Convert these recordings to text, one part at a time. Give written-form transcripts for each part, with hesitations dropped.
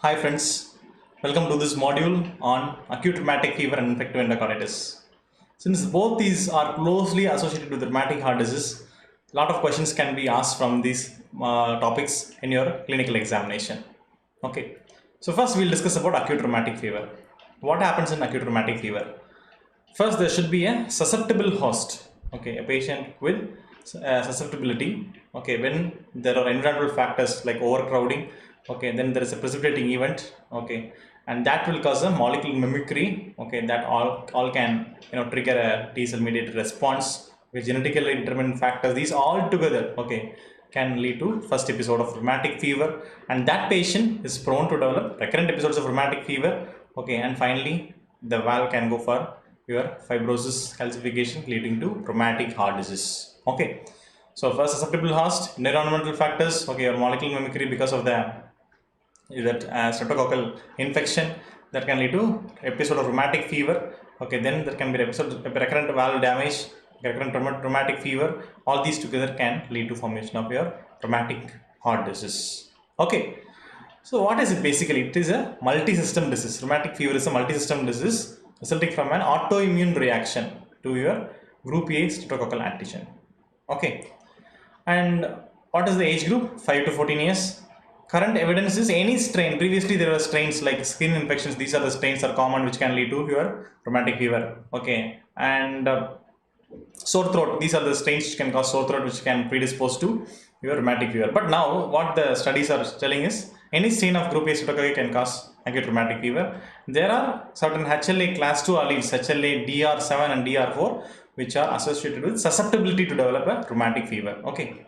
Hi friends, welcome to this module on acute rheumatic fever and infective endocarditis. Since both these are closely associated with rheumatic heart disease, a lot of questions can be asked from these topics in your clinical examination. Okay, so first we'll discuss about acute rheumatic fever. What happens in acute rheumatic fever? First, there should be a susceptible host, okay, a patient with susceptibility, okay, when there are environmental factors like overcrowding, okay, then there is a precipitating event, okay, and that will cause a molecular mimicry, okay, that all can trigger a T cell mediated response with genetically determined factors. These all together, okay, can lead to first episode of rheumatic fever, and that patient is prone to develop recurrent episodes of rheumatic fever, okay, and finally the valve can go for your fibrosis calcification leading to rheumatic heart disease. Okay, so first susceptible host, environmental factors, okay, your molecular mimicry because of the streptococcal infection that can lead to episode of rheumatic fever. Okay, then there can be episode of recurrent valve damage, recurrent rheumatic fever. All these together can lead to formation of your rheumatic heart disease. Okay, so what is it basically? It is a multi-system disease. Rheumatic fever is a multi-system disease resulting from an autoimmune reaction to your group A streptococcal antigen. Okay, and what is the age group? 5 to 14 years. Current evidence is any strain. Previously there were strains like skin infections. These are the strains are common which can lead to your rheumatic fever. Okay, and sore throat. These are the strains which can cause sore throat, which can predispose to your rheumatic fever. But now what the studies are telling is any strain of group A streptococci can cause acute rheumatic fever. There are certain HLA class 2 alleles, HLA DR7 and DR4, which are associated with susceptibility to develop a rheumatic fever. Okay,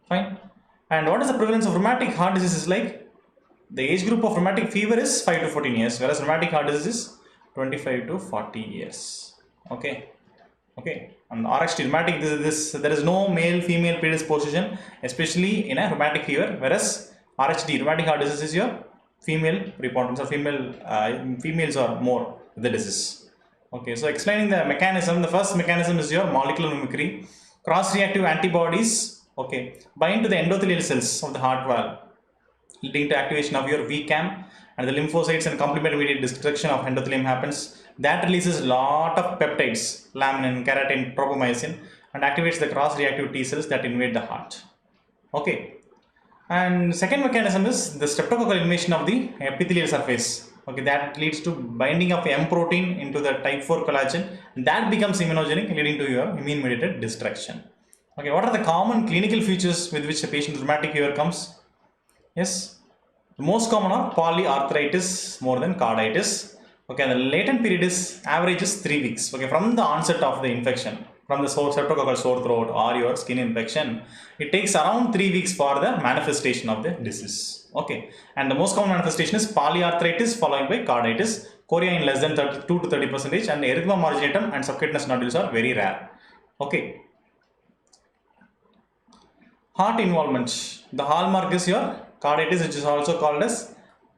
fine. And what is the prevalence of rheumatic heart disease is like? The age group of rheumatic fever is 5 to 14 years, whereas rheumatic heart disease is 25 to 40 years. Okay. Okay, and RHD rheumatic there is no male female predisposition, especially in a rheumatic fever, whereas RHD rheumatic heart disease is your female preponderance, or females are more with the disease. Okay, so explaining the mechanism, the first mechanism is your molecular mimicry. Cross-reactive antibodies, okay, bind to the endothelial cells of the heart valve, leading to activation of your VCAM, and the lymphocytes and complement mediated destruction of endothelium happens. That releases lot of peptides, laminin, keratin, tropomyosin, and activates the cross-reactive T cells that invade the heart. Okay, and second mechanism is the streptococcal invasion of the epithelial surface. Okay, that leads to binding of M protein into the type 4 collagen. That becomes immunogenic, leading to your immune-mediated destruction. Okay, what are the common clinical features with which a patient with rheumatic fever comes? Yes, the most common are polyarthritis more than carditis. Okay, and the latent period is average is 3 weeks. Okay, from the onset of the infection, from the streptococcal sore throat or your skin infection, it takes around 3 weeks for the manifestation of the disease. Okay, and the most common manifestation is polyarthritis followed by carditis, chorea in less than 32 to 30%, and erythema marginatum and subcutaneous nodules are very rare. Okay. Heart involvement. The hallmark is your carditis, which is also called as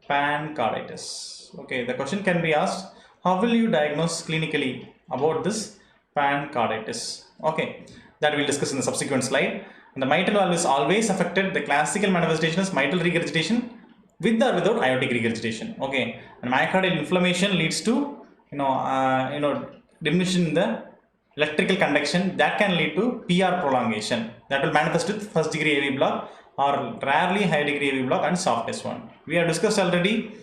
pancarditis. Okay, the question can be asked, how will you diagnose clinically about this pancarditis? Okay, that we'll discuss in the subsequent slide. And the mitral valve is always affected. The classical manifestation is mitral regurgitation with or without aortic regurgitation. Okay, and myocardial inflammation leads to diminution in the electrical conduction that can lead to PR prolongation that will manifest with first degree AV block or rarely high degree AV block and soft S1. We have discussed already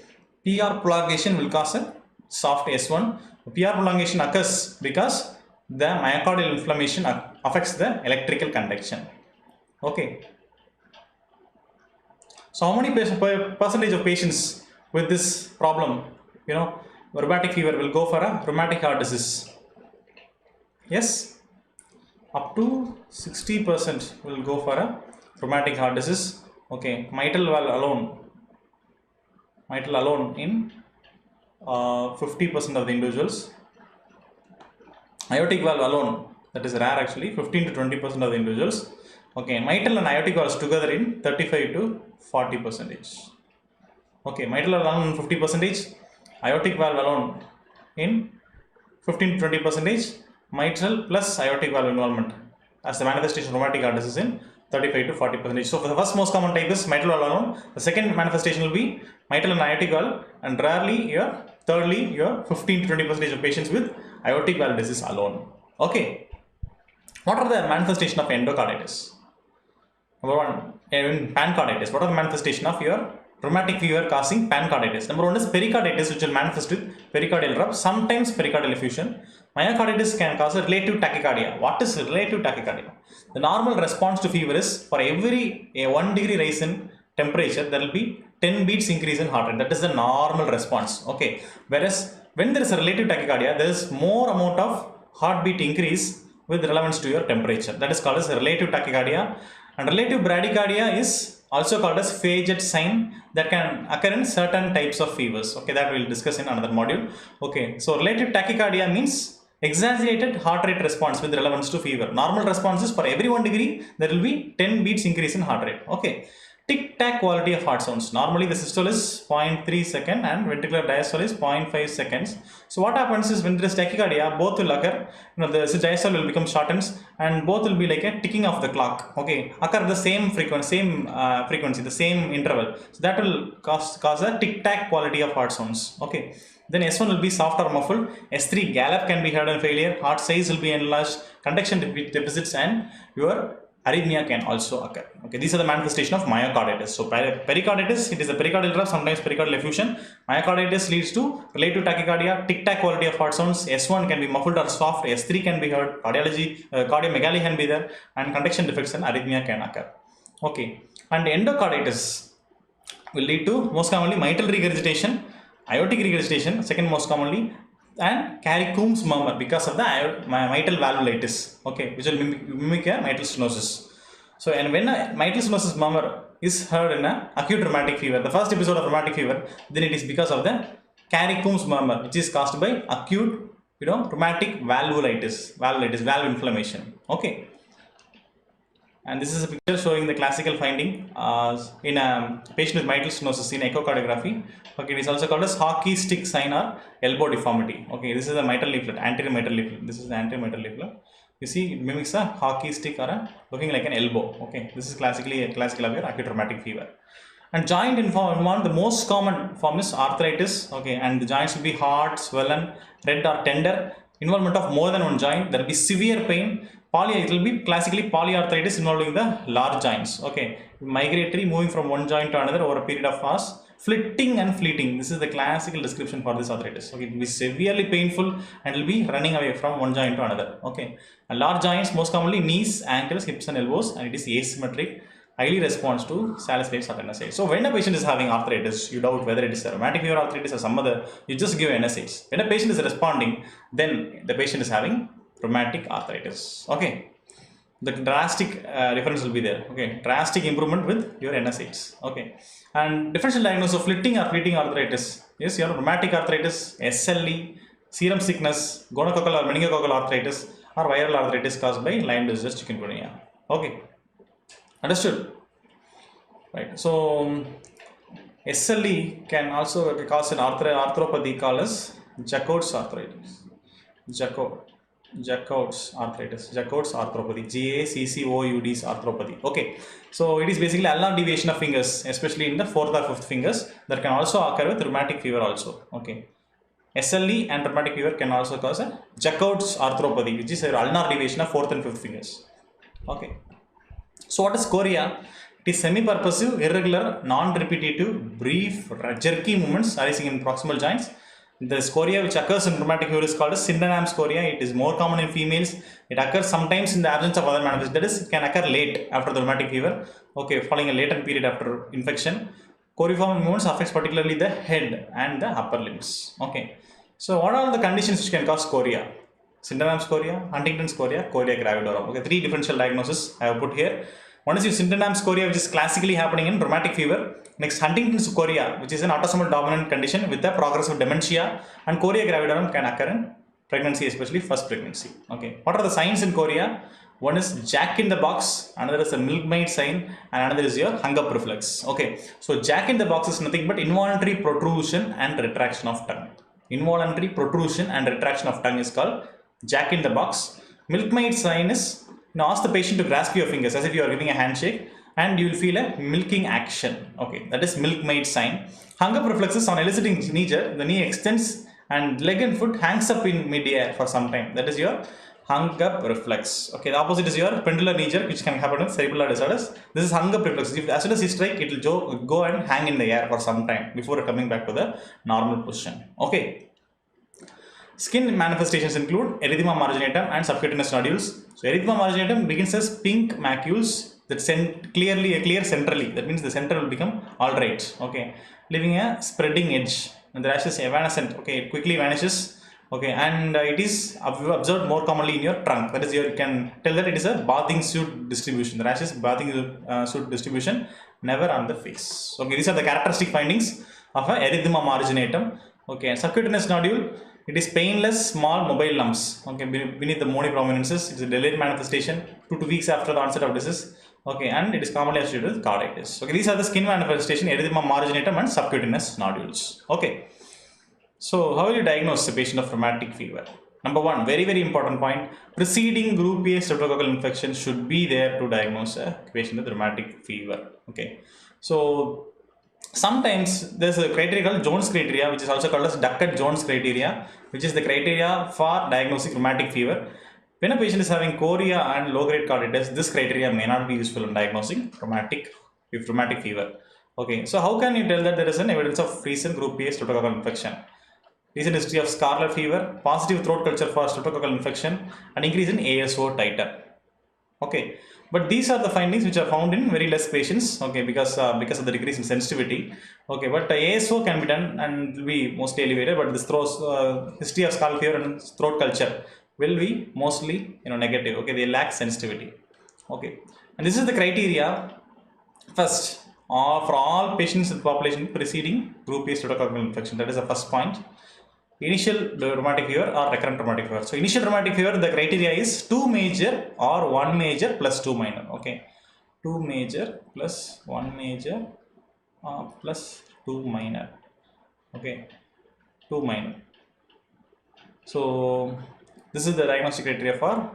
PR prolongation will cause a soft S1. PR prolongation occurs because the myocardial inflammation affects the electrical conduction. Okay. So how many percentage of patients with this problem, rheumatic fever will go for a rheumatic heart disease? Yes, up to 60% will go for a rheumatic heart disease. Okay, mitral valve alone in 50% of the individuals. Aortic valve alone, that is rare actually, 15 to 20% of the individuals. Okay, mitral and aortic valves together in 35 to 40%. Okay, mitral valve alone in 50%, aortic valve alone in 15 to 20%. Mitral plus aortic valve involvement as the manifestation of rheumatic heart disease in 35 to 40%. So for the first most common type is mitral valve alone. The second manifestation will be mitral and aortic valve, and rarely thirdly your 15 to 20% of patients with aortic valve disease alone. Okay. What are the manifestation of endocarditis? Number one, in pancarditis. What are the manifestation of your rheumatic fever causing pancarditis? Number one is pericarditis, which will manifest with pericardial rub, sometimes pericardial effusion. Myocarditis can cause a relative tachycardia. What is relative tachycardia? The normal response to fever is for every 1 degree rise in temperature, there will be 10 beats increase in heart rate. That is the normal response. Okay. Whereas when there is a relative tachycardia, there is more amount of heartbeat increase with relevance to your temperature. That is called as relative tachycardia. And relative bradycardia is also called as Fayette sign that can occur in certain types of fevers. Okay, that we will discuss in another module. Okay, so relative tachycardia means exaggerated heart rate response with relevance to fever. Normal response is for every 1 degree, there will be 10 beats increase in heart rate. Okay. Tic-tac quality of heart sounds. Normally the systole is 0.3 second and ventricular diastole is 0.5 seconds. So what happens is when there is tachycardia, both will occur, the diastole will become shortened and both will be like a ticking of the clock. Okay, occur the same frequency, the same interval. So that will cause a tic-tac quality of heart sounds. Okay. Then S1 will be soft or muffled. S3 gallop can be heard on failure. Heart size will be enlarged. Conduction deficits and your arrhythmia can also occur. Okay, these are the manifestation of myocarditis. So pericarditis, it is a pericardial rub, sometimes pericardial effusion. Myocarditis leads to relative tachycardia, tic-tac quality of heart sounds. S1 can be muffled or soft. S3 can be heard. Cardiomegaly can be there, and conduction defects and arrhythmia can occur. Okay, and endocarditis will lead to most commonly mitral regurgitation, aortic regurgitation, second most commonly, and Carey-Coombs murmur because of the mitral valvulitis, okay, which will mimic a mitral stenosis. So, and when a mitral stenosis murmur is heard in a acute rheumatic fever, the first episode of rheumatic fever, then it is because of the Carey-Coombs murmur, which is caused by acute, rheumatic valvulitis, valve inflammation. Okay. And this is a picture showing the classical finding in a patient with mitral stenosis in echocardiography. Okay, it is also called as hockey stick sign or elbow deformity. Okay, this is the mitral leaflet, anterior mitral leaflet. This is the anterior mitral leaflet. You see, it mimics a hockey stick or looking like an elbow. Okay, this is classically a classical of your acute rheumatic fever. And joint involvement, the most common form is arthritis. Okay, and the joints will be hard, swollen, red or tender. Involvement of more than one joint, there will be severe pain. It will be classically polyarthritis involving the large joints. Okay, migratory, moving from one joint to another over a period of hours. Flitting and fleeting, this is the classical description for this arthritis. Okay, it will be severely painful and will be running away from one joint to another. Okay, and large joints, most commonly knees, ankles, hips and elbows, and it is asymmetric, highly responds to salicylates or NSAIDs. So when a patient is having arthritis, you doubt whether it is a rheumatic fever arthritis or some other, you just give NSAIDs. When a patient is responding, then the patient is having rheumatic arthritis. Okay, the drastic difference will be there. Okay, drastic improvement with your NSAIDs. Okay, and differential diagnosis of flitting or fleeting arthritis is your rheumatic arthritis, SLE, serum sickness, gonococcal or meningococcal arthritis, or viral arthritis caused by Lyme disease, chikungunya. Okay, understood? Right. So SLE can also cause an arthropathy called as Jacob's arthritis. Jacob's arthropathy, Jaccoud's arthropathy. Okay, so it is basically ulnar deviation of fingers, especially in the fourth or fifth fingers, that can also occur with rheumatic fever also. Okay, SLE and rheumatic fever can also cause a Jacob's arthropathy, which is a ulnar deviation of fourth and fifth fingers. Okay, so what is chorea? It is semi-purposive, irregular, non-repetitive, brief, jerky movements arising in proximal joints. The chorea which occurs in rheumatic fever is called as syndrome chorea. It is more common in females. It occurs sometimes in the absence of other manifestations. That is, it can occur late after the rheumatic fever. Okay, following a latent period after infection. Choreiform movements affects particularly the head and the upper limbs. Okay, so what are the conditions which can cause chorea? Syndrome chorea, Huntington's chorea, chorea gravidarum. Okay, three differential diagnoses I have put here. One is your syndrome chorea, which is classically happening in rheumatic fever. Next, Huntington's chorea, which is an autosomal dominant condition with a progressive dementia, and chorea gravidarum can occur in pregnancy, especially first pregnancy. Okay, what are the signs in chorea? One is Jack in the box, another is a milkmaid sign, and another is your hunger reflex. Okay, so Jack in the box is nothing but involuntary protrusion and retraction of tongue. Involuntary protrusion and retraction of tongue is called Jack in the box. Milkmaid sign is Now ask the patient to grasp your fingers as if you are giving a handshake, and you will feel a milking action. Okay, that is milkmaid sign. Hung up reflexes on eliciting knee jerk. The knee extends and leg and foot hangs up in mid-air for some time. That is your hung up reflex. Okay, the opposite is your pendular knee jerk, which can happen with cerebellar disorders. This is hung up reflex. If as soon as you strike, it will go and hang in the air for some time before coming back to the normal position. Okay. Skin manifestations include erythema marginatum and subcutaneous nodules. So erythema marginatum begins as pink macules that clear centrally. That means the center will become alright. Okay, leaving a spreading edge. And the rash is evanescent. Okay, it quickly vanishes. Okay, and it is observed more commonly in your trunk. That is, you can tell that it is a bathing suit distribution. The rash is bathing suit distribution, never on the face. Okay, these are the characteristic findings of a erythema marginatum. Okay, and subcutaneous nodule. It is painless, small, mobile lumps. Okay, beneath the moni prominences. It's a delayed manifestation 2 to weeks after the onset of disease. Okay, and it is commonly associated with carditis. Okay, these are the skin manifestation, erythema marginatum and subcutaneous nodules. Okay, so how will you diagnose a patient of rheumatic fever? Number one, very important point: preceding group A streptococcal infection should be there to diagnose a patient with rheumatic fever. Okay, so sometimes there's a criteria called Jones criteria, which is also called as Duckett-Jones criteria, which is the criteria for diagnosing rheumatic fever. When a patient is having chorea and low-grade carditis, this criteria may not be useful in diagnosing rheumatic fever. Okay, so how can you tell that there is an evidence of recent group A streptococcal infection? Recent history of scarlet fever, positive throat culture for streptococcal infection, and increase in ASO titer. Okay, but these are the findings which are found in very less patients. Okay, because of the decrease in sensitivity. Okay, but ASO can be done and will be mostly elevated, but this history of scarlet fever and throat culture will be mostly negative. Okay, they lack sensitivity. Okay, and this is the criteria first for all patients in the population preceding group A streptococcal infection. That is the first point. Initial rheumatic fever or recurrent rheumatic fever. So initial rheumatic fever, the criteria is 2 major or 1 major plus 2 minor. Okay, 2 major plus 1 major plus 2 minor. Okay, 2 minor. So this is the diagnostic criteria for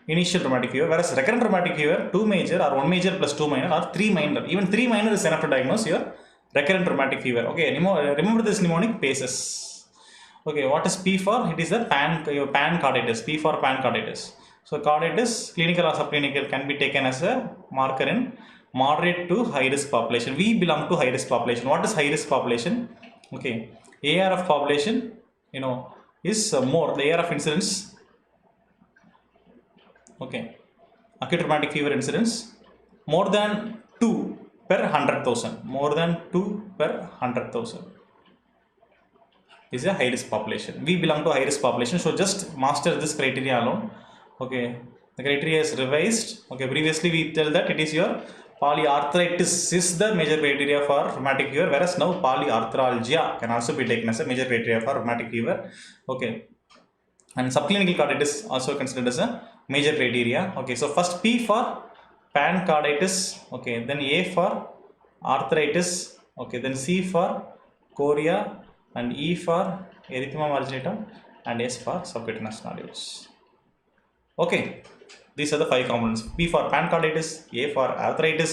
initial rheumatic fever, whereas recurrent rheumatic fever, 2 major or 1 major plus 2 minor or 3 minor. Even 3 minor is enough to diagnose your recurrent rheumatic fever. Okay, remember this mnemonic PACES. Okay, what is P for? It is the pancarditis. P for pancarditis. So carditis, clinical or subclinical, can be taken as a marker in moderate to high risk population. We belong to high risk population. What is high risk population? Okay, AR of population, is more. The AR of incidence. Okay, acute rheumatic fever incidence more than 2 per 100,000. More than 2 per 100,000. Is a high risk population. We belong to a high risk population, so just master this criteria alone. Okay, the criteria is revised. Okay, previously we tell that it is your polyarthritis is the major criteria for rheumatic fever, whereas now polyarthralgia can also be taken as a major criteria for rheumatic fever. Okay, and subclinical carditis also considered as a major criteria. Okay, so first P for pancarditis. Okay, then A for arthritis. Okay, then C for chorea, and E for erythema marginatum, and S for subcutaneous nodules. Okay, these are the 5 components. P for pancarditis, A for arthritis.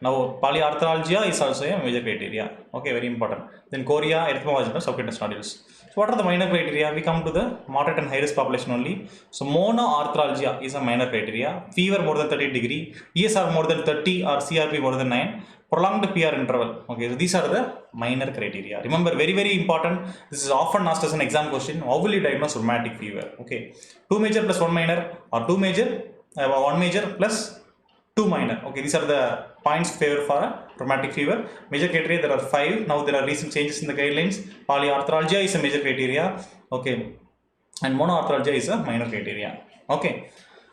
Now polyarthralgia is also a major criteria. Okay, very important. Then chorea, erythema marginatum, subcutaneous nodules. So what are the minor criteria? We come to the moderate and high risk population only. So monoarthralgia is a minor criteria. Fever more than 38 degree, ESR more than 30 or CRP more than 9. Prolonged PR interval. Okay, so these are the minor criteria. Remember, very important. This is often asked as an exam question. How will you diagnose rheumatic fever? Okay, 2 major plus 1 minor, or 2 major, 1 major plus 2 minor. Okay, these are the points favor for a rheumatic fever. Major criteria, there are 5. Now there are recent changes in the guidelines. Polyarthralgia is a major criteria. Okay, and monoarthralgia is a minor criteria. Okay,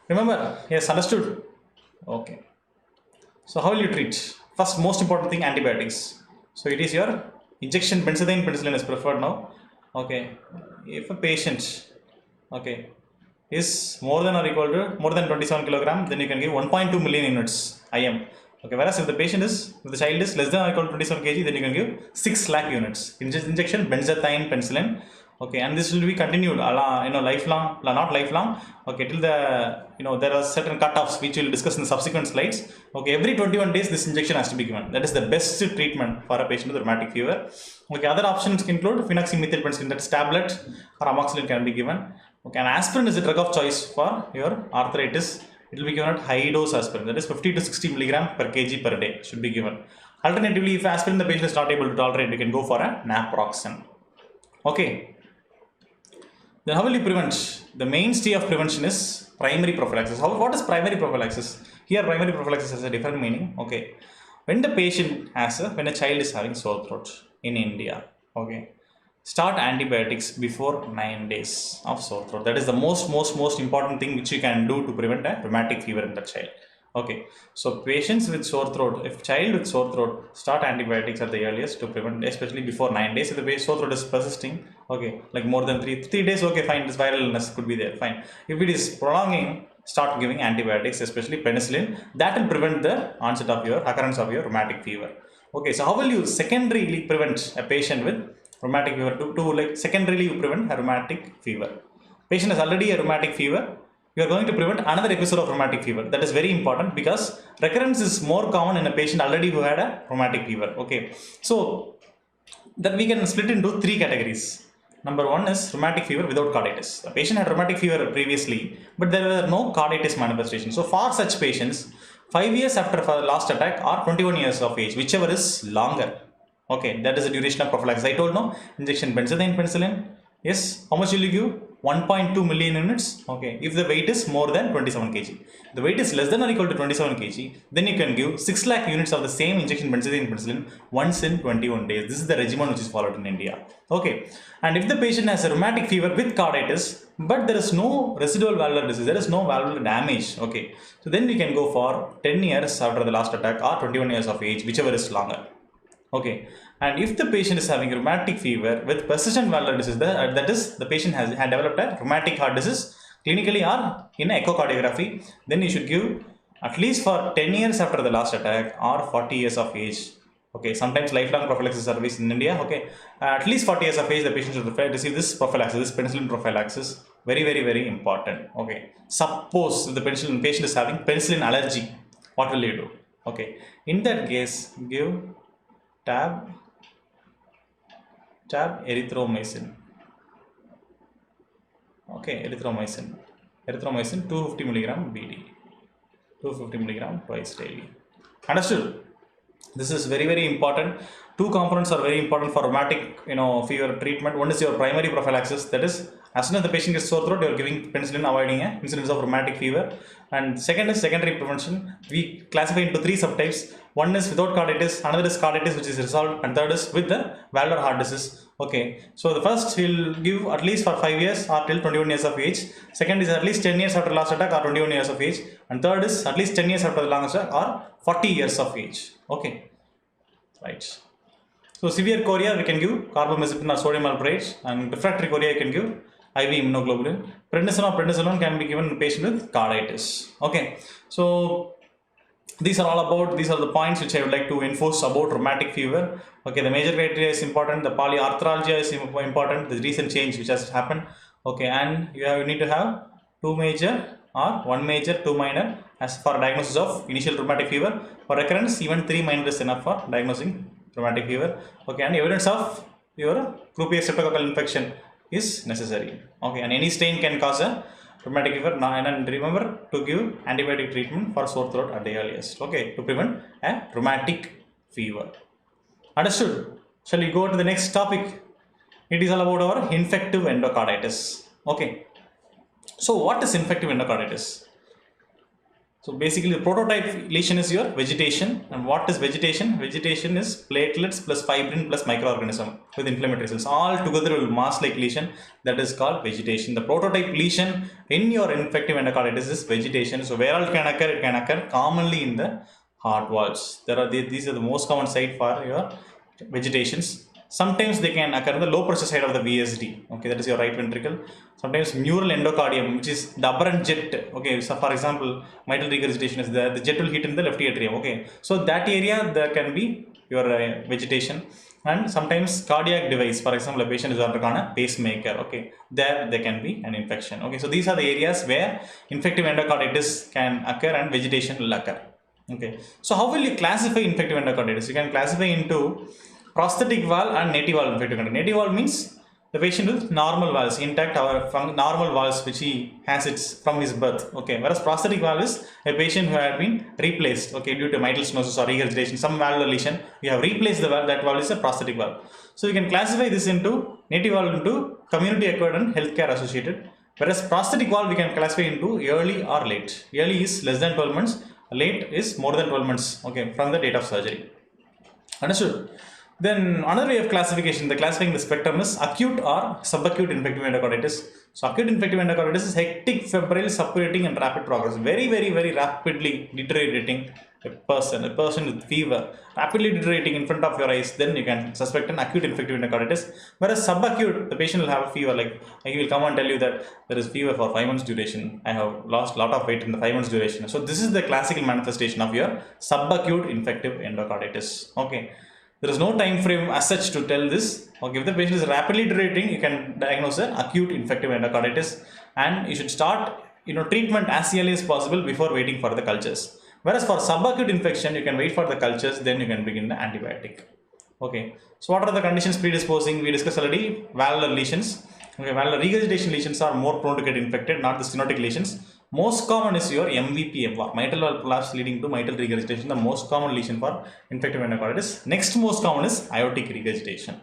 remember, yes, understood. Okay, so how will you treat? First, most important thing, antibiotics. So it is your injection penicillin is preferred now. Okay, if a patient, okay, is more than 27 kilogram, then you can give 1.2 million units IM. Okay, whereas if the child is less than or equal to 27 kg, then you can give 6 lakh units. Injection benzathine penicillin. Okay, and this will be continued, lifelong, not lifelong. Okay, till the, there are certain cutoffs which we'll discuss in the subsequent slides. Okay, every 21 days this injection has to be given. That is the best treatment for a patient with rheumatic fever. Okay, other options include phenoxymethyl penicillin, that's tablet, or amoxicillin can be given. Okay, and aspirin is a drug of choice for your arthritis. It will be given at high dose aspirin, that is 50 to 60 milligram per kg per day should be given. Alternatively, if aspirin the patient is not able to tolerate, we can go for a naproxen. Okay. Then how will you prevent? The mainstay of prevention is primary prophylaxis. What is primary prophylaxis? Here primary prophylaxis has a different meaning. Okay. When the patient when a child is having sore throat in India, okay, start antibiotics before 9 days of sore throat. That is the most important thing which you can do to prevent a rheumatic fever in the child. Okay, so patients with sore throat, if child with sore throat, start antibiotics at the earliest to prevent, especially before 9 days. If the sore throat is persisting, okay, like more than 3 days, okay, fine, this viral illness could be there, fine. If it is prolonging, start giving antibiotics, especially penicillin. That will prevent the onset of your occurrence of your rheumatic fever. Okay, so how will you secondarily prevent a patient with rheumatic fever? Secondarily you prevent a rheumatic fever. Patient has already a rheumatic fever. You are going to prevent another episode of rheumatic fever. That is very important because recurrence is more common in a patient already who had a rheumatic fever. Okay, so that we can split into 3 categories. Number 1 is rheumatic fever without carditis. The patient had rheumatic fever previously, but there were no carditis manifestations. So for such patients, 5 years after the last attack or 21 years of age, whichever is longer. Okay, that is the duration of prophylaxis. I told no, injection penicillin. Yes, how much will you give? 1.2 million units. Okay, if the weight is more than 27 kg. The weight is less than or equal to 27 kg, then you can give 6 lakh units of the same injection penicillin once in 21 days. This is the regimen which is followed in India. Okay, and if the patient has a rheumatic fever with carditis, but there is no residual valvular disease, there is no valvular damage. Okay, so then we can go for 10 years after the last attack or 21 years of age, whichever is longer. Okay, and if the patient is having rheumatic fever with persistent valvular disease, that is the patient had developed a rheumatic heart disease clinically or in echocardiography, then you should give at least for 10 years after the last attack or 40 years of age. Okay, sometimes lifelong prophylaxis service in India. Okay, at least 40 years of age the patient should receive this prophylaxis, this penicillin prophylaxis. Very important. Okay, suppose the patient is having penicillin allergy, what will you do? Okay, in that case give tab erythromycin. Okay, erythromycin 250 milligram BD, 250 milligram twice daily. Understood? This is very important. 2 components are very important for rheumatic fever treatment. One is your primary prophylaxis, that is as soon as the patient gets sore throat, you are giving penicillin, avoiding a incidence of rheumatic fever. And second is secondary prevention. We classify into 3 subtypes. One is without carditis, another is carditis which is resolved, and third is with the valvular heart disease. Okay, so the first will give at least for 5 years or till 21 years of age. Second is at least 10 years after last attack or 21 years of age. And third is at least 10 years after the longest attack or 40 years of age. Okay, right. So severe chorea we can give carbamazepine or sodium valproate, and refractory chorea you can give IV immunoglobulin. Prednisone or prednisolone can be given in patient with carditis. Okay, so these are the points which I would like to enforce about rheumatic fever. Okay, the major criteria is important, the polyarthralgia is important, the recent change which has happened. Okay, and you need to have 2 major or 1 major, 2 minor as for diagnosis of initial rheumatic fever. For recurrence, even 3 minor is enough for diagnosing rheumatic fever. Okay, and evidence of your group A streptococcal infection is necessary. Okay, and any strain can cause a rheumatic fever. And remember to give antibiotic treatment for sore throat at the earliest. Okay, to prevent a rheumatic fever. Understood? Shall we go to the next topic? It is all about our infective endocarditis. Okay, so what is infective endocarditis? So basically the prototype lesion is your vegetation. And what is vegetation? Vegetation is platelets plus fibrin plus microorganism with inflammatory cells. All together will mass like lesion, that is called vegetation. The prototype lesion in your infective endocarditis is vegetation. So where all it can occur? It can occur commonly in the heart valves. These are the most common site for your vegetations. Sometimes they can occur in the low pressure side of the VSD. Okay, that is your right ventricle. Sometimes neural endocardium, which is the aberrant jet. Okay, so for example, mitral regurgitation is there. The jet will hit in the left atrium. Okay, so that area there can be your vegetation. and sometimes cardiac device, for example, a patient is undergone a pacemaker, okay, there can be an infection, okay. So these are the areas where infective endocarditis can occur and vegetation will occur, okay. So how will you classify infective endocarditis? You can classify into prosthetic valve and native valve infective endocarditis. Native valve means the patient with normal valves intact or from normal valves which he has it from his birth, okay. Whereas prosthetic valve is a patient who had been replaced, okay, due to mitral stenosis or regurgitation, some valvular lesion, you have replaced the valve, that valve is a prosthetic valve. So you can classify this into native valve into community acquired and healthcare associated, whereas prosthetic valve we can classify into early or late. Early is less than 12 months, late is more than 12 months, okay, from the date of surgery. Understood? Then another way of classifying the spectrum is acute or subacute infective endocarditis. So acute infective endocarditis is hectic, febrile, suppurating and rapid progress. Very rapidly deteriorating a person with fever, rapidly deteriorating in front of your eyes, then you can suspect an acute infective endocarditis. Whereas subacute, the patient will have a fever, like he will come and tell you that there is fever for 5 months duration. I have lost a lot of weight in the 5 months duration. So this is the classical manifestation of your subacute infective endocarditis, okay. There is no time frame as such to tell this. Okay, if the patient is rapidly deteriorating, you can diagnose an acute infective endocarditis, and you should start treatment as early as possible before waiting for the cultures. Whereas for subacute infection, you can wait for the cultures, then you can begin the antibiotic. Okay, so what are the conditions predisposing? We discussed already valvular lesions. Okay, valvular regurgitation lesions are more prone to get infected, not the stenotic lesions. Most common is your MVPFR, mitral valve prolapse leading to mitral regurgitation, the most common lesion for infective endocarditis. Next most common is aortic regurgitation.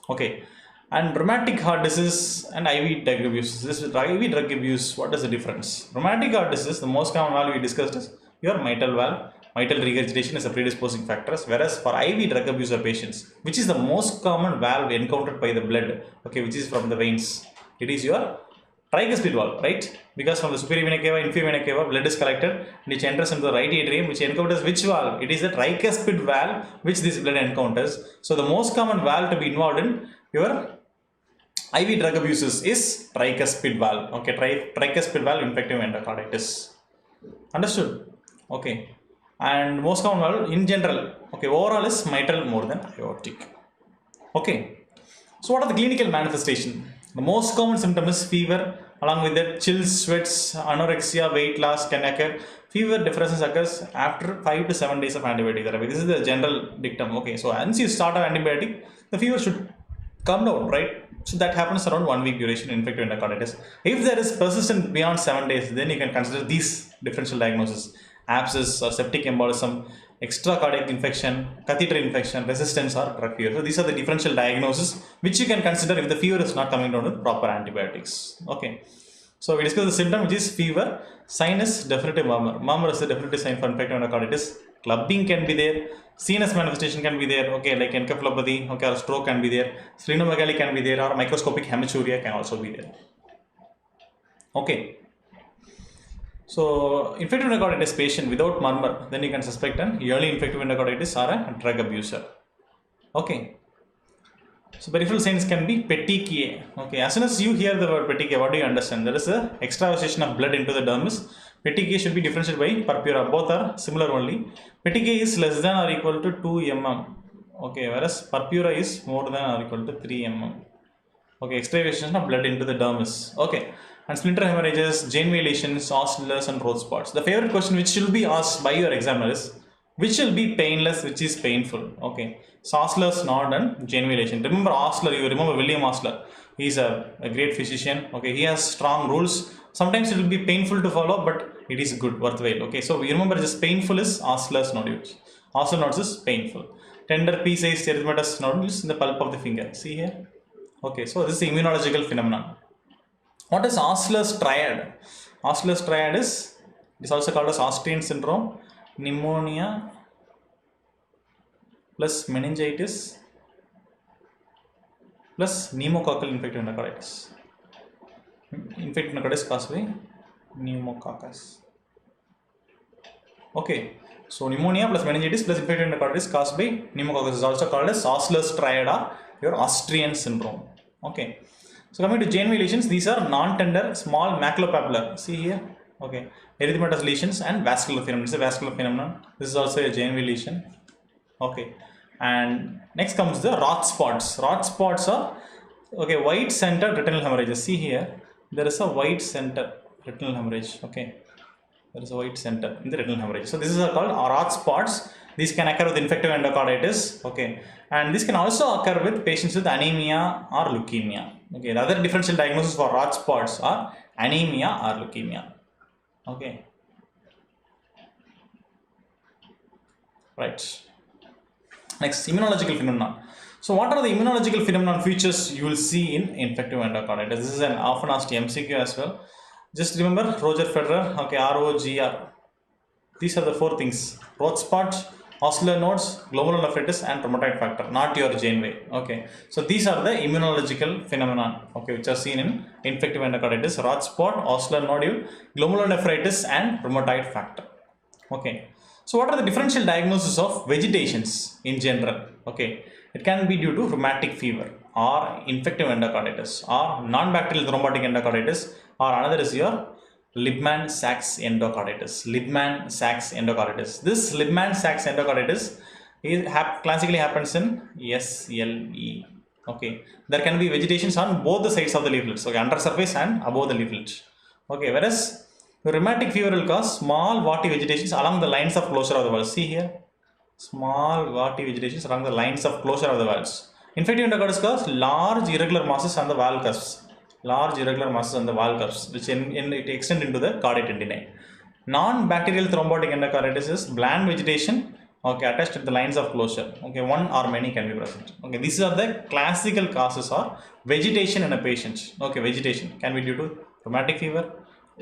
Okay, and rheumatic heart disease and IV drug abuse. This is IV drug abuse. What is the difference? Rheumatic heart disease, the most common valve we discussed is your mitral valve. Mitral regurgitation is a predisposing factor, whereas for IV drug abuser patients, which is the most common valve encountered by the blood, okay, which is from the veins, it is your tricuspid valve, right? Because from the superior vena cava, inferior vena cava, blood is collected, which enters into the right atrium, which encounters which valve? It is the tricuspid valve which this blood encounters. So the most common valve to be involved in your IV drug abuses is tricuspid valve, okay, tricuspid valve infective endocarditis. Understood? Okay. And most common valve in general, okay, overall is mitral more than aortic. Okay. So what are the clinical manifestation? The most common symptom is fever, along with that chills, sweats, anorexia, weight loss can occur. Fever differences occurs after 5 to 7 days of antibiotic therapy. This is the general dictum. Okay, so once you start an antibiotic, the fever should come down, right? So that happens around 1 week duration in infective endocarditis. If there is persistent beyond 7 days, then you can consider these differential diagnoses: abscess or septic embolism, extracardiac infection, catheter infection, resistance or drug fever. So these are the differential diagnoses which you can consider if the fever is not coming down with proper antibiotics. Okay. So we discussed the symptom, which is fever. Sign is definitive murmur. Murmur is the definitive sign for infective endocarditis. Clubbing can be there. CNS manifestation can be there. Okay, like encephalopathy, okay, or stroke can be there. Splenomegaly can be there, or microscopic hematuria can also be there. Okay. So, infective endocarditis patient without murmur, then you can suspect an early infective endocarditis or a drug abuser. Okay. So, peripheral signs can be petechiae. Okay, as soon as you hear the word petechiae, what do you understand? There is a extravasation of blood into the dermis. Petechiae should be differentiated by purpura. Both are similar only. Petechiae is less than or equal to 2 mm. Okay, whereas purpura is more than or equal to 3 mm. Okay, extravasation of blood into the dermis. Okay. And splinter hemorrhages, Janeway lesions, oscillars and road spots. The favorite question which will be asked by your examiner is, which will be painless, which is painful? Okay, so oscillars, nod and Janeway lesion. Remember Osler, you remember William Osler. He is a great physician. Okay, he has strong rules. Sometimes it will be painful to follow, but it is good, worthwhile. Okay, so we remember just painful is Osler's nodules. Osler nodes is painful. Tender pea-sized erythematous nodules in the pulp of the finger. See here? Okay, so this is the immunological phenomenon. What is Osler's triad? Osler's triad is, it is also called as Austrian syndrome, pneumonia plus meningitis plus pneumococcal infective endocarditis. Infective endocarditis caused by pneumococcus. Okay, so pneumonia plus meningitis plus infective endocarditis caused by pneumococcus is also called as Osler's triad or your Austrian syndrome. Okay. So coming to Janeway lesions, these are non-tender, small maculopapular. See here, okay, erythematous lesions and vascular phenomenon. It's a vascular phenomenon. This is also a Janeway lesion. Okay, And next comes the Roth spots. Roth spots are white center retinal hemorrhages. See here, there is a white center retinal hemorrhage. Okay, there is a white center in the retinal hemorrhage. So this is called Roth spots. These can occur with infective endocarditis. Okay, and this can also occur with patients with anemia or leukemia. Okay, the other differential diagnosis for Roth spots are anemia or leukemia. Okay, right. Next, immunological phenomenon. So what are the immunological phenomenon features you will see in infective endocarditis? This is an often asked MCQ as well. Just remember Roger Federer, okay, ROGR. These are the 4 things: Roth spots, ocular nodes, glomerulonephritis, and rheumatoid factor, not your Janeway. Okay, so these are the immunological phenomenon, okay, which are seen in infective endocarditis: Roth spot, ocular nodule, glomerulonephritis, and rheumatoid factor. Okay. So what are the differential diagnoses of vegetations in general? Okay, it can be due to rheumatic fever or infective endocarditis or non-bacterial thrombotic endocarditis, or another is your Liebman-Sachs endocarditis. Liebman-Sachs endocarditis. This Liebman-Sachs endocarditis classically happens in SLE. Okay, there can be vegetations on both the sides of the leaflets. Okay, under surface and above the leaflet. Okay, whereas rheumatic fever will cause small warty vegetations along the lines of closure of the valves. See here, small warty vegetations along the lines of closure of the valves. Infective endocarditis cause large irregular masses on the valve cusps. Large irregular masses on the valve cusps, which it extend into the cardiac tendinae. Non-bacterial thrombotic endocarditis is bland vegetation, okay, attached at the lines of closure. Okay, one or many can be present. Okay, these are the classical causes of vegetation in a patient. Okay, vegetation can be due to rheumatic fever,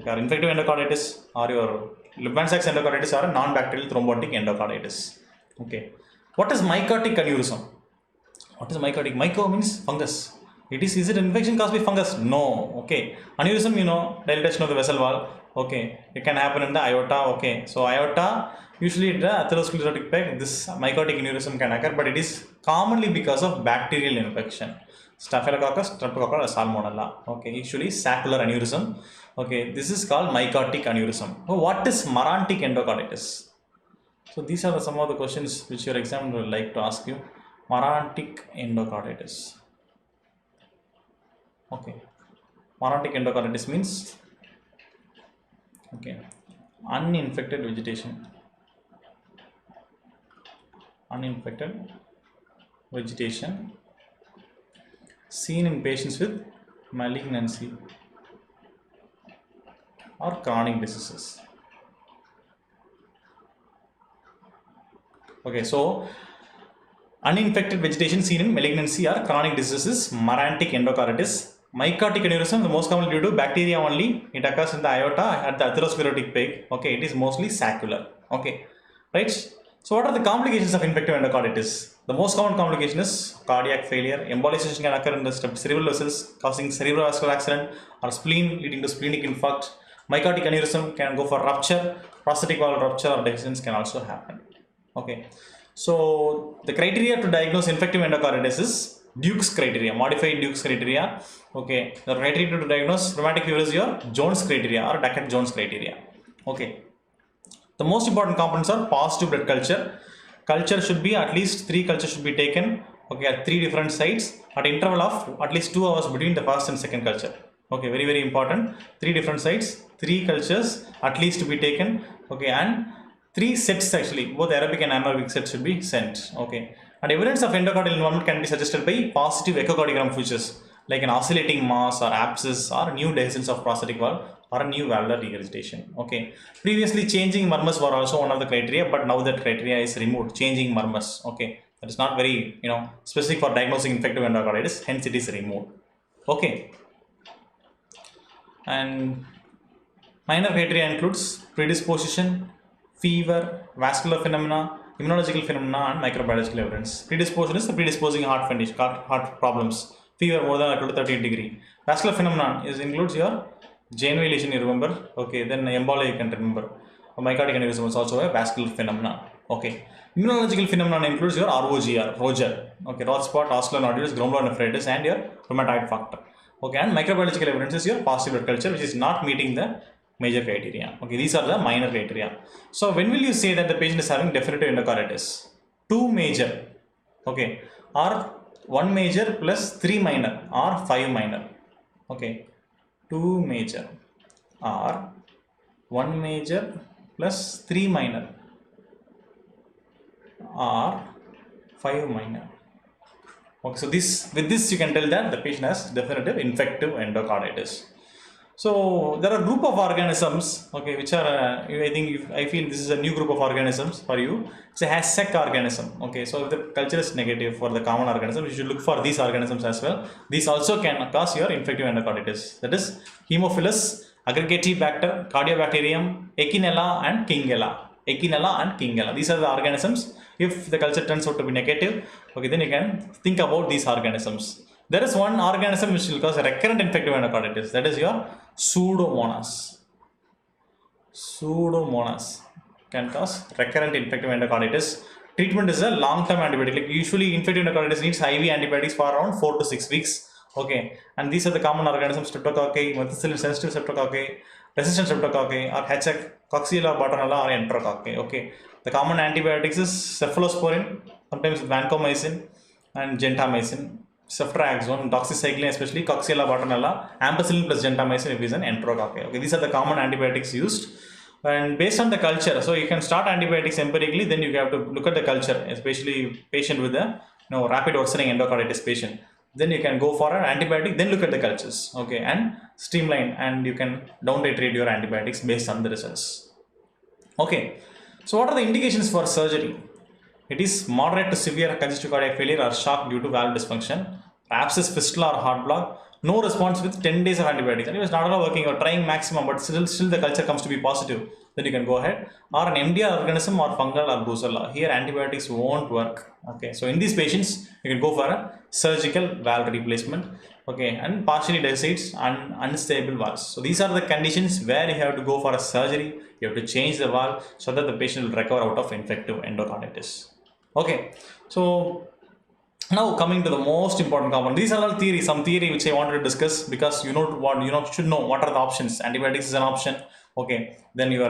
or infective endocarditis, or your Liebman-Sachs endocarditis, or a non-bacterial thrombotic endocarditis. Okay, what is mycotic aneurysm? What is mycotic? Myco means fungus. Is it an infection caused by fungus? No. Okay, aneurysm, dilatation of the vessel wall. Okay, it can happen in the aorta. Okay, so aorta, usually the atherosclerotic peg, this mycotic aneurysm can occur, but it is commonly because of bacterial infection. Staphylococcus, Streptococcus, or Salmonella. Okay, usually saccular aneurysm. Okay, this is called mycotic aneurysm. Oh, what is Marantic endocarditis? So these are some of the questions which your examiner will like to ask you. Marantic endocarditis. Okay, Marantic endocarditis means uninfected vegetation. Uninfected vegetation seen in patients with malignancy or chronic diseases. Okay, so uninfected vegetation seen in malignancy or chronic diseases, Marantic endocarditis. Mycotic aneurysm, the most commonly due to bacteria only. It occurs in the aorta at the atherosclerotic peg. Okay, it is mostly saccular. Okay, right. So what are the complications of infective endocarditis? The most common complication is cardiac failure. Embolization can occur in the cerebral vessels, causing cerebrovascular accident, or spleen leading to splenic infarct. Mycotic aneurysm can go for rupture. Prosthetic valve rupture or dehiscence can also happen. Okay, so the criteria to diagnose infective endocarditis is Duke's criteria, modified Duke's criteria. Okay, the criteria to diagnose rheumatic fever is your Jones criteria or Duckett-Jones criteria. Okay, the most important components are positive blood culture. Culture should be at least 3 cultures should be taken. Okay, at 3 different sites at interval of at least 2 hours between the first and second culture. Okay, very, very important. 3 different sites, 3 cultures at least to be taken. Okay, and 3 sets actually, both aerobic and anaerobic sets should be sent. Okay, and evidence of endocardial involvement can be suggested by positive echocardiogram features like an oscillating mass or abscess or new dehiscence of prosthetic valve or a new valvular regurgitation. Okay, previously changing murmurs were also one of the criteria, but now that criteria is removed. Changing murmurs. Okay, that is not very specific for diagnosing infective endocarditis, hence it is removed. Okay, and minor criteria includes predisposition, fever, vascular phenomena, immunological phenomena, and microbiological evidence. Predisposition is the predisposing heart condition, heart problems. Fever more than or equal to 38 degree. Vascular phenomenon includes your Janeway lesion, you remember. Okay, then embolia you can remember. Mycotic aneurysm is also a vascular phenomenon. Okay, immunological phenomenon includes your ROGR, Roger. Okay, Roth spot, ocular nodules, glomerulonephritis, and your rheumatoid factor. Okay, and microbiological evidence is your positive blood culture, which is not meeting the major criteria. Okay, these are the minor criteria. So when will you say that the patient is having definitive endocarditis? 2 major. okay, or 1 major plus 3 minor or 5 minor, okay, 2 major or 1 major plus 3 minor or 5 minor. Okay, so with this you can tell that the patient has definitive infective endocarditis. So there are group of organisms, okay, which are I feel this is a new group of organisms for you. It's a HSEC organism. Okay, so if the culture is negative for the common organism, you should look for these organisms as well. These also can cause your infective endocarditis. That is Haemophilus, aggregative bacter, cardiobacterium, Echinella and Kingella. Echinella and Kingella. These are the organisms. If the culture turns out to be negative, okay, then you can think about these organisms. There is one organism which will cause recurrent infective endocarditis. That is your Pseudomonas. Pseudomonas can cause recurrent infective endocarditis. Treatment is a long-term antibiotic. Like usually, infective endocarditis needs IV antibiotics for around 4 to 6 weeks. Okay, and these are the common organisms: Streptococci, methicillin-sensitive Streptococci, resistant Streptococci, or HSEC, Coxiella, Bartonella, or Enterococci. Okay, the common antibiotics is cephalosporin, sometimes vancomycin and gentamicin, ceftriaxone, doxycycline, especially Coxiella, Bartonella, ampicillin plus gentamicin if it is an Enterococci. Okay, these are the common antibiotics used. And based on the culture, so you can start antibiotics empirically, then you have to look at the culture, especially patient with a rapid worsening endocarditis patient. Then you can go for an antibiotic, then look at the cultures, okay, and streamline, and you can down titrate your antibiotics based on the results. Okay, so what are the indications for surgery? It is moderate to severe congestive cardiac failure or shock due to valve dysfunction, abscess, fistula or heart block, no response with 10 days of antibiotics, and it was not at all working or trying maximum, but still the culture comes to be positive, then you can go ahead, or an MDR organism or fungal or brucella. Here antibiotics won't work. Okay, so in these patients you can go for a surgical valve replacement, okay, and partially desiccates and unstable valves. So these are the conditions where you have to go for a surgery. You have to change the valve so that the patient will recover out of infective endocarditis. Okay, so now coming to the most important component. These are all theory, some theory which I wanted to discuss because should know what are the options. Antibiotics is an option. Okay, then your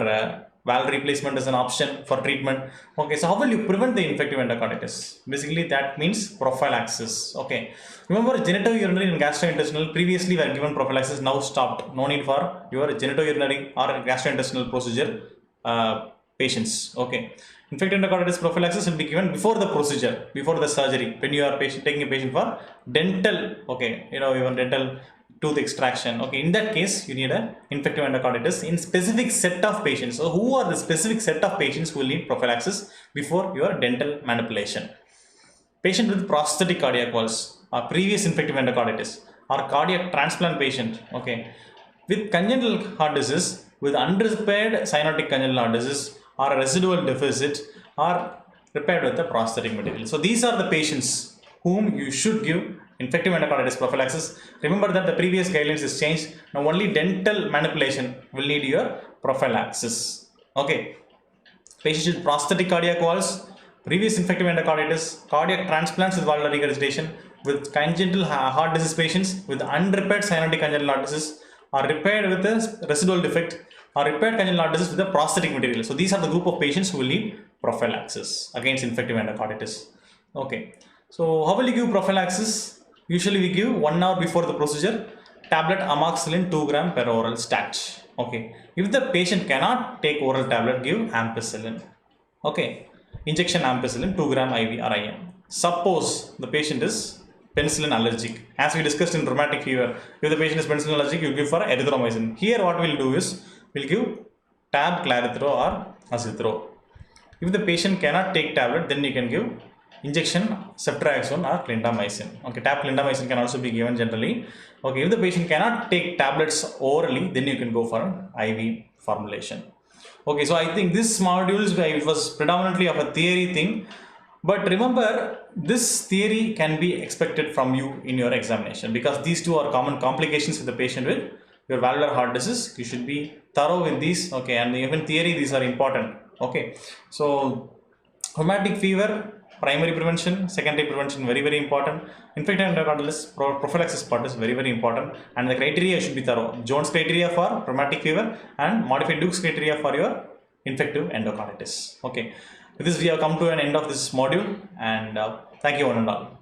valve replacement is an option for treatment. Okay, so how will you prevent the infective endocarditis? Basically that means prophylaxis. Okay, remember genitourinary and gastrointestinal previously were given prophylaxis, now stopped. No need for your genitourinary or gastrointestinal procedure patients. Okay, infective endocarditis prophylaxis will be given before the procedure, before the surgery, when you are taking a patient for dental, okay, even dental tooth extraction. Okay, in that case you need a infective endocarditis in specific set of patients. So who are the specific set of patients who will need prophylaxis before your dental manipulation? Patient with prosthetic cardiac valves or previous infective endocarditis, or cardiac transplant patient, okay, with congenital heart disease, with unrepaired cyanotic congenital heart disease, or a residual deficit, or repaired with the prosthetic material. So these are the patients whom you should give infective endocarditis prophylaxis. Remember that the previous guidelines is changed. Now only dental manipulation will need your prophylaxis. Okay, patients with prosthetic cardiac valves, previous infective endocarditis, cardiac transplants with valvular regurgitation, with congenital heart disease patients with unrepaired cyanotic congenital heart disease, or repaired with a residual defect, or repaired congenital heart disease with a prosthetic material. So these are the group of patients who will need prophylaxis against infective endocarditis. Okay, so how will you give prophylaxis? Usually we give 1 hour before the procedure, tablet amoxicillin 2 gram per oral stat. Okay, if the patient cannot take oral tablet, give ampicillin. Okay, injection ampicillin 2 gram IV or IM. Suppose the patient is penicillin allergic, as we discussed in rheumatic fever, if the patient is penicillin allergic, you give for erythromycin. Here what we'll do is we'll give tab clarithrol or azithro. If the patient cannot take tablet, then you can give injection ceftriaxone or clindamycin. Okay, tab clindamycin can also be given generally. Okay, if the patient cannot take tablets orally, then you can go for an IV formulation. Okay, so I think this module it was predominantly of a theory thing, but remember this theory can be expected from you in your examination, because these two are common complications with the patient with your valvular heart disease. You should be thorough with these. Okay, and even theory, these are important. Okay, so rheumatic fever, primary prevention, secondary prevention, very important. Infective endocarditis prophylaxis part is very important, and the criteria should be thorough. Jones criteria for rheumatic fever and modified Duke's criteria for your infective endocarditis. Okay, with this we have come to an end of this module, and Thank you one and all.